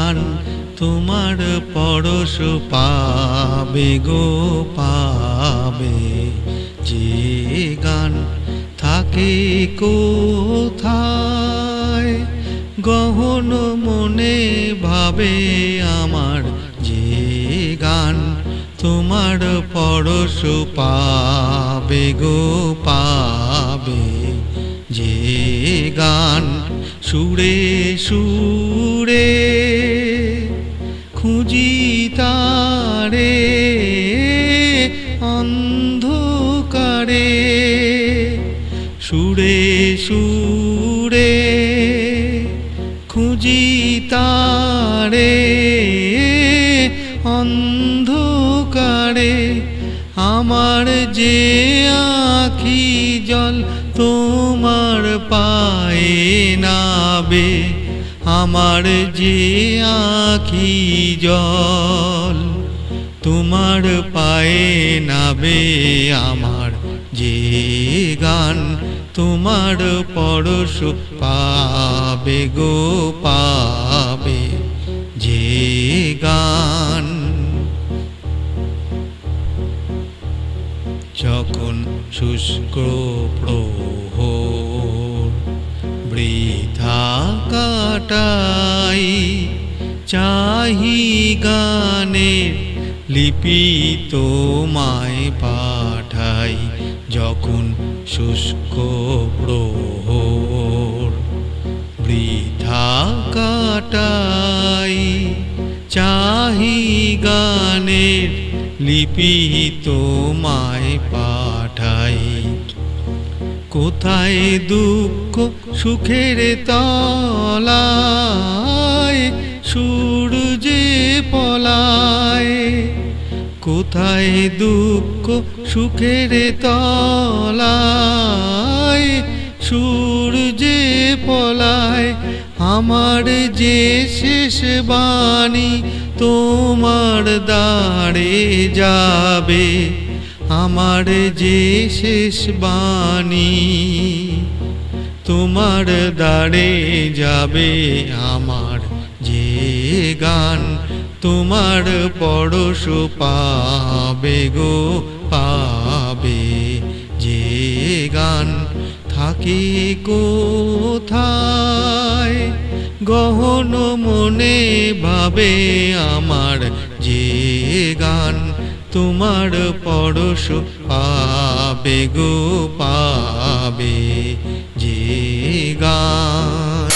গান তোমার পরশ পাবে গো পাবে, যে গান থাকে কোথায় গহন মনে ভাবে আমার, যে গান তোমার পরশ পাবে গো পাবে, যে গান সুরে সুরে খুঁজি তারে অন্ধকারে, সুরে সুরে খুঁজি তারে অন্ধকারে, আমার যে আঁখি জল তোমার পায়ে নাবে, আমার যে আঁখি জল তোমার পায়ে নাবে, আমার যে গান তোমার পরশ পাবে গো পাবে, যে গান। যখন শুষ্ক প্রহর বৃথা কাটাই, চাহি গানের লিপি তোমায় পাঠাই, যখন শুষ্ক প্রহর বৃথা কাটাই, চাহি গানের লিপি তোমায় পাঠাই। কোথায় দুঃখ সুখের তলায় সূর্যে পলায়, কোথায় দুঃখ সুখের তলায় সূর্যে পলায়, আমার যে শেষ বাণী তোমার দ্বারে যাবে, আমার যে শেষ বাণী তোমার দ্বারে যাবে, আমার যে গান তোমার পরশ পাবে গো পাবে, যে গান থাকে কোথায় গহন মনে ভাবে আমার, যে গান তোমার পরশ পাবে গো পাবে, যে